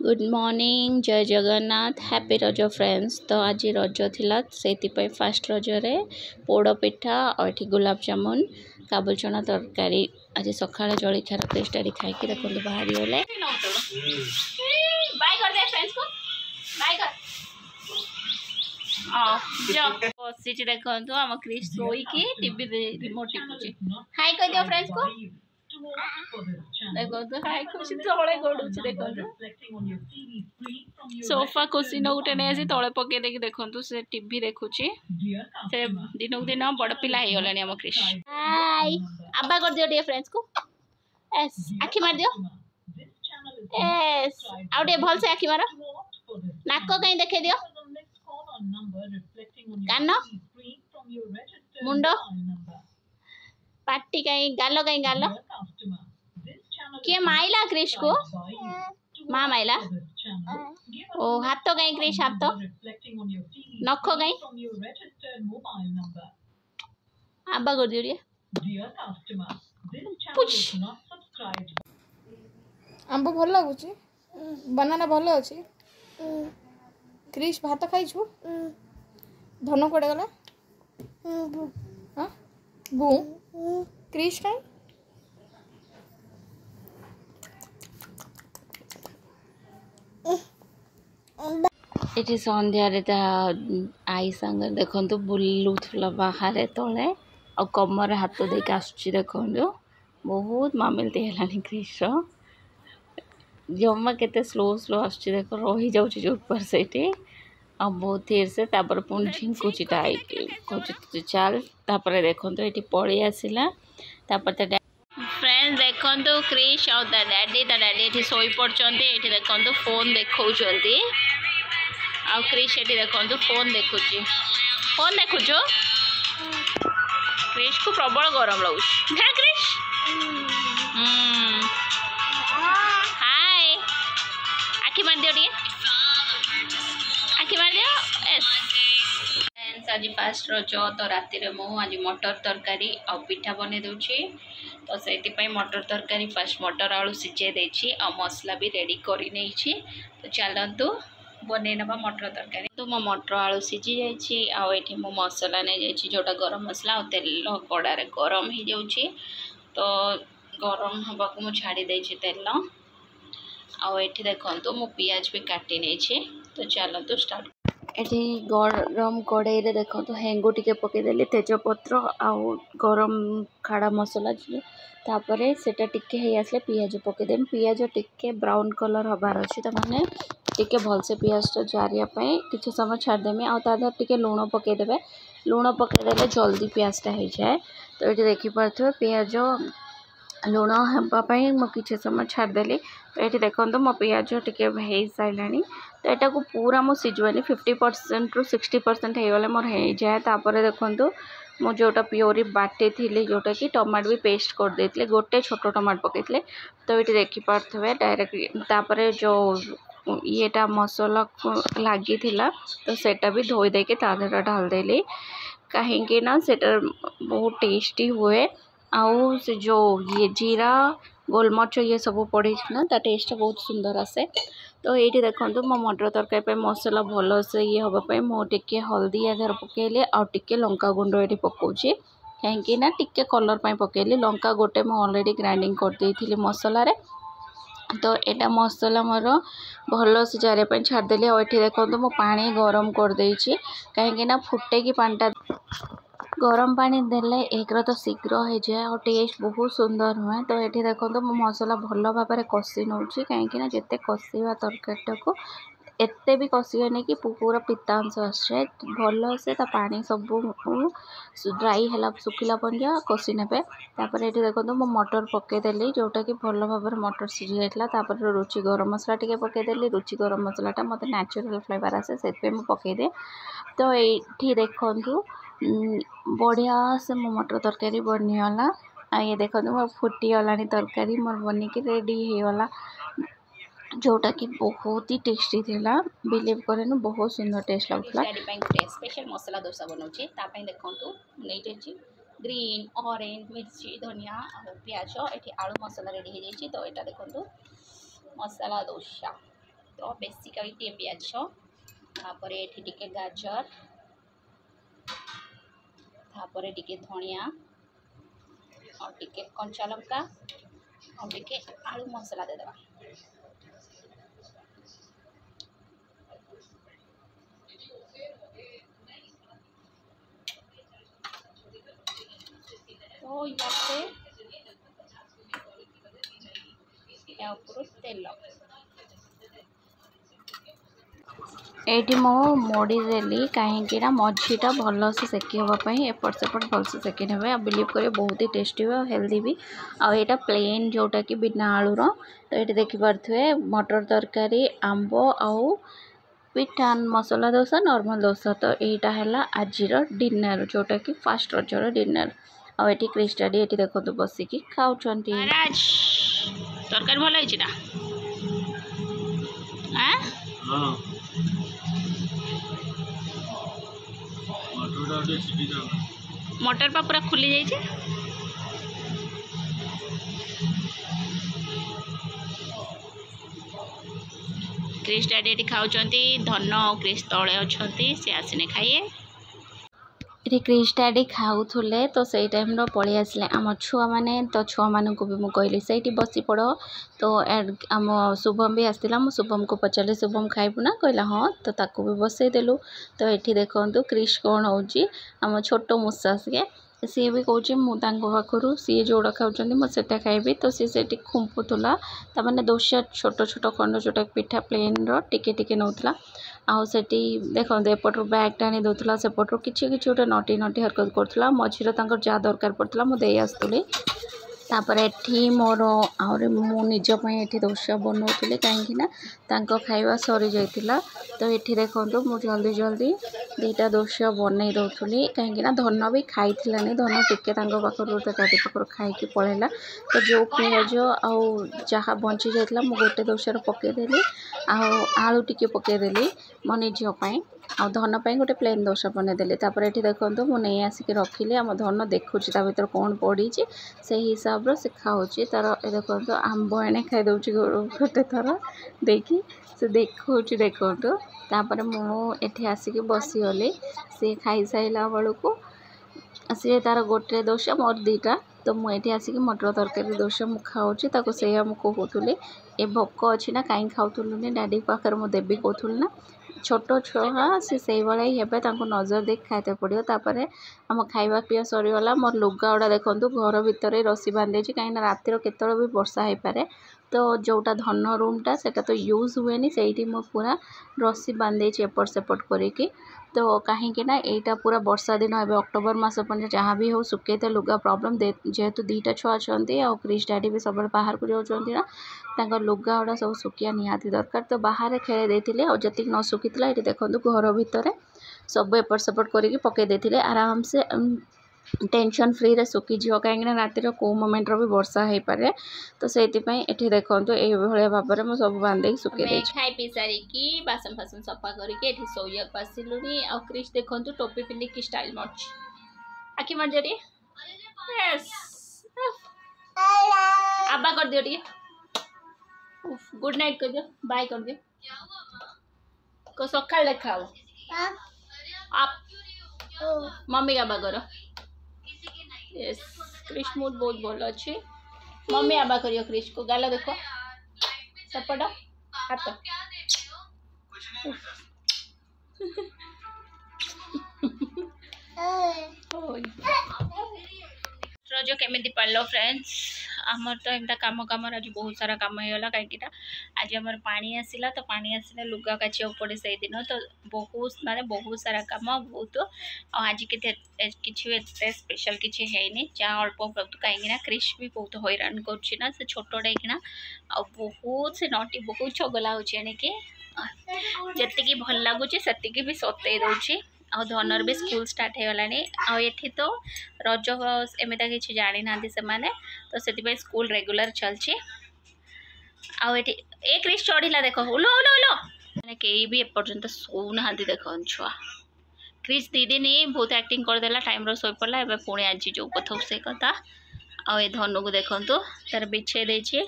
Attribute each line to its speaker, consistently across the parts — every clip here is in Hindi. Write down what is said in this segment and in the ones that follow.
Speaker 1: गुड मॉर्निंग जय जगन्नाथ हैप्पी रज फ्रेंड्स। तो आज रज थिला से फास्ट रज रे पोड़ पिठा और ये गुलाब जामुन काबुल चना तरकारी आज सका जलखियार टेस्टारी खाई देखो बाहरी गले बसी देखो आम क्रिश सोईकी टीवी रिमोट टिपुची हाय कह दियो फ्रेंड्स को देखो तो हाय खुशी तले गडुची देखो सोफा कुर्सी न गुटे नहीं तले पके देखि देखो से टीवी देखुची से दिन दिन बड़ पिला हो गलानी आम क्रिश हाय आबा कर दियो फ्रेंड्स को एस आखि मार दियो एस आउटे भल से आखि मार नाक कहीं देखे दियो कान मुंड पाटी कहीं गाल कहीं गाल किए माइला क्रिश को माँ माइला ओ हाथ तो कहीं क्रिश हाथ तो नख कहीं आबा कर दियो रे पुश
Speaker 2: आंब भल लगुच बनाना भल अच्छे क्रिश भात खाई छु धन कड़े गला बू क्रिश खाई
Speaker 1: ये सन्ध्या आई सांग देखो बुलूला बाहर तले आ कमर हाथ देके आसुची देखो बहुत मामिलती है क्रिश जमा के स्लो स्लो आसुची देखो रही जाऊँगी जो ऊपर से आ बहुत धीरे से तापर पुणी झिंकुची कह चल तापर देखो ये पलि आसला फ्रेंड्स देखो क्रिश आ डैडी शोई पड़ते ये देखो फोन देखा आ क्रिश ये देखो फोन देखुची फोन देखुच क्रिश को प्रबल गरम लगुच क्रिश हाय आखि मार दियो आखि मार दियो फ्रेंड्स आज फास्ट रज तो राति रे मु आज मटर तरकारी आ पिठा बने दूची तो से मटर तरकारी फास्ट मटर आलू सिझे देछि आ मसला भी रेडी करी नेछि तो चलतु बने नबा मटर तरकारी तो मो मटर आलू सिझी जाइछि आ एठी मो मसला नै जाइछि जोटा गरम मसला आ तेल कड़ा रे गरम ही जाउछि तो गरम हबा को मु छाड़ी देछि तेल आ एठी देखंतु मो प्याज भी काटी नेछि तो चलतु स्टार्ट एठी गरम कड़ाई रे देखो हेंगु टिके पकेदेली तेजपत्र आउ गरम खाड़ा मसला तापरे सेटा टिके हे आसले पियाज पकेदेम पियाज टिके ब्राउन कलर हबार अछि त माने टिके भल से पियाज तो जारिया पई किछ समय छाड़ देमी आ तादर टिके लूण पकेदेबे लूण पकेदेले जल्दी पियाजटा हो जाए तो ये देखि पारथो पियाज लूण हेबाई मो किसी समय छाड़देली तो ये देखो मो पियाज टिके हो सारे तो यहाँ को पूरा मो सिझानी 50% रु 60% हो गले मोर हो जाए तापर देखो मो जोटा प्योरी बाटी थी जोटा कि टमाटो भी पेस्ट कर देते गोटे छोट टमाटो पकईले तो ये देखिपे डायरेक्ट तापर जो येटा मसला लगी तो सेटा भी धोई देके तादेर ढाल देली कहीं ना सेटा बहुत टेस्टी हुए आउ से जो ये जीरा गोलमर्च ये सब पड़ी ना ता टेस्ट बहुत सुंदर आसे तो ये देखो मो मटर तरकारी मसला भल से ये हाँपाई मुझे हल्दी आधार पकेली आगे लंका गुंड ये पकाऊे कहीं ना टिके कलर पकेली लंका गोटे मु ऑलरेडी ग्राइंडिंग कर देती मसला रे तो यहाँ मसला मोर भल से जारिया छाड़देली और ये देखो मो पानी गरम कर देछि कहीं ना फुटे की पानीटा गरम पानी देले एक तो शीघ्र हो जाए और टेस्ट बहुत सुंदर हुए तो ये देखो मो मसला भल भाव कषि नौची कहीं जिते कषा तरकारीटा को एते भी कषिबनी कि पूरा पितांश आसे भल से पानी सब ड्राई है सुखिला पंजा कषि ने ये देखो मो मटर पकईदेली जोटा कि भल भाव मटर सिझी जाता रुचि गरम मसला टे पकईदेली रुचि गरम मसलाटा मत नेचुरल फ्लेवर आसे से पकईदे तो ये देखु बढ़िया से मो मटर तरकारी बनीगला ये देखो मोर फुटीगला तरकारी मोर बनिकी रेडी होगला जोटा कि बहुत ही टेस्टी थिला बिलीव करेनु बहुत सुंदर टेस्ट लगुला स्पेशल मसला डोसा बनाउछि तापै देखंतु नेइटेछि ग्रीन ऑरेंज मिर्ची धनिया प्याज एठी आलू मसला रेडी हो जाइछि तो एटा देखंतु मसाला डोसा तो बेसिकली टे पियाज तापर एठी टिके गाजर तापर टिके धनिया और टिके कंचा लंका और टिके आलू मसला दे देबा। तो या ऊपर तेल एटी मो मोड़ी देली कहीं मझीटा भलसे सेकी हाँपाई एपट सेपट भलसे सेकी ने बिलीव करें बहुत ही टेस्टी हुए हेल्दी भी आईटा प्लेन जोटा कि बिना आलूर तो ये देखिपे मटर तरकारी आंब आउ पिठान मसला डोसा नॉर्मल डोसा तो यहाँ है आज डिनर जोटा कि फास्ट रजर डिनर आठी क्रिस्टाडी ये देखो बसिकी खाऊँ तरकारी भल मटर पा पूरा खुली जाइए क्रिश डैडी ये खाऊँ धन और क्रिश तले अच्छा सी आसने खाइए ये क्रिश डैडी खाऊले तो सही टाइम पलि आसिले आम छुआ मैंने तो छुआ मान को भी मुझे कहली से बसी पड़ तो आम शुभम भी आसला मु शुभम को पचारे शुभम खाइबू ना कहला हाँ तो ताकू भी बसईदेलु तो ये देखो क्रिश कौन होची आम छोट मूसा सी भी कौच पाखु सी जोड़ा खाऊँ मुझे खाइबी तो सी खुंपुला तमाने दोसा छोट छोट खंड जोटा पिठा प्लेन टिके टिके नौला आउ सेठी देखो एपटू बैग टाणी दूसरा सेपटू किसी किसी गोटे नटी नटी हरकत करूला मझीरे जहाँ दरकार पड़ता मुझे आसुली तापर एठी मोर आहरी मु निजपाई एठी दोसा बनाऊली कहीं खाइबा सरी जाइतिला तो ये देखो मु जल्दी जल्दी दीटा दोसा बनई दौली कहीं धन भी खाई धन टिके पाखर गाड़ी पाखर खाई पलैला तो जो पिंज आउ जहाँ बची जाता मुझे गोटे दोसार पकईदेली आलू टिके पकईदेली मो निजपाई आ धन पाई गोटे प्लेन दोसा बनईदेली तापर ये देखो मुझे आसिक रखिली आम धन देखुची ता भर कौन पड़ी से हिसाब से खाऊँ तार देखो आंब एणे खाई दूसरी गोटे थर देखी से देखो तापर मुझे आसिक बसीगली सी खाई सारा बेलू सी तार गोटे दोसा मोर दीटा तो मुझे आसिक मटर तरकारी दोसा मुझे खाऊँ से कहूली ए भोक अच्छी ना कहीं खाऊलुनि डैडी पाखे मुझे देवी कहूली ना छोट छुआ से भाई हे नजर देख खाते पड़ो तापर आम खाଇବା पिया सरीगला मोर लुगा गुड़ा देखूँ घर भितर रसी बांधे कहीं रातिर केतल भी वर्षा हो पारे तो जोटा धन रूमटा से तो यूज हुए से पूरा रसी बांधे एपट सेपट करी तो कहीं यहाँ पूरा वर्षा दिन ए अक्टोबर मस पर जहाँ भी हो सुखे तो लुगा प्रॉब्लम जेहेतु दीटा छुआ अच्छा क्रिश डैडी भी सब बाहर को जाऊँच ना लुगा गुड़ा सब सुखिया निहाती दरकार तो बाहर खेले जी न सुखीला ये देखो घर भितर सब एपट सेपट करके पकई आराम से टेंशन फ्री रे सुखीज कहीं रातिर कौ मोमेंट भी वर्षा हो पारे तो से ये देखो ये भाव में मुझे सब बांधे सुखे खाई पी सारिकी बासन फासन सफा करके शोक आसिलुनी आ क्रिश देखो टोपी पिंधिकी स्टाइल मार्च आखि मर्जरी आबा कर दियो टे गुड नाइट कर दियो बाय कर दियो को सकाल देखा आप मम्मी का आबा करो यस क्रिश मूड बहुत भल अच्छे मम्मी आबा करियो क्रिश को गाल देखो सपट हाथ रज केमी पड़ल फ्रेंड्स आमर तो एमता कम कम आज बहुत सारा कम होगा कहीं आज आम पानी आसला तो पानी आसने लुगा काचिया पड़े से दिन तो बहुत माने बहुत सारा कम बहुत आज किसी स्पेशल किसी है जहाँ अल्प बहुत कहीं क्रिश भी बहुत हैरान कर से छोटे किना आ बहुत से नटी बहुत चगला होने जी भल लगुच से भी सतई दौर आ धनर भी स्कूल स्टार्ट हो गलानी आठी तो रज एमता कि जानी ना से तो से स्कूल रेगुलर चलची आठी ए क्रिश चढ़ला देख उलो उलो उलो मैंने कई भी एपर्यंत शो ना देख छुआ क्रिश दी दिन बहुत एक्टिंग करदेला टाइम शो पड़ा एवं पुणी आज जो कथा से कथा आ धनु को देखु तार बिछे देछि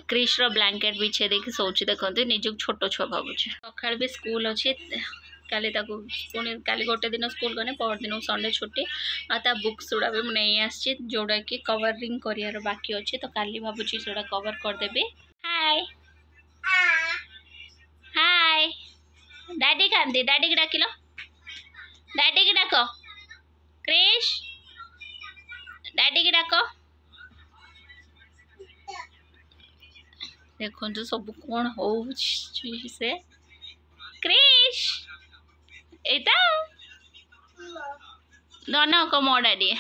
Speaker 1: क्रिश रो ब्लैंकेट बिछे देखि सोची देखते निजुक छोट छुआ भावुचे सकाल भी स्कूल अच्छी काली पुणी काली गोटे दिन स्कूल गने पर दिन संडे छुट्टी आ बुक्स गुड़ा भी नहीं आसी जोड़ा कि कवरिंग कर बाकी अच्छे तो काली भावुची से कवर करदेवी। हाय हाय डैडी कांदी डैडी की डाकिल डैडी की डाक क्रिश डैडी की डाक देखो सब कौन हो से क्रिश एता दोनों को मो डैडी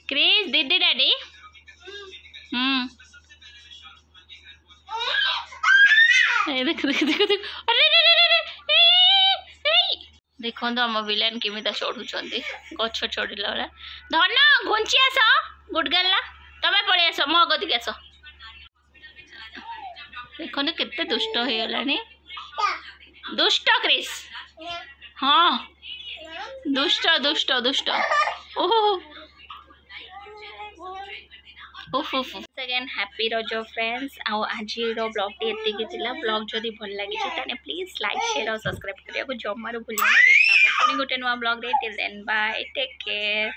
Speaker 1: क्रिश दीदी डैडी देख देख देख देख अरे देखो आम विलेन केमी चढ़ुंट गछ चढ़ला वाला धन घुंची आस गुड गर्ल ना तमें पलि आस मो गति आस देखो केते दुष्ट हो गला दुष्ट क्रिस हाँ दुष्ट दुष्ट दुष्ट ओहो अगेन हैप्पी रज फ्रेंड्स आज ब्लॉग टी ब्लॉग जदि भल लगी प्लीज लाइक शेयर और सब्सक्राइब करने को जमारू भूल देखा पुणी गोटे नुआ blog till then bye take care.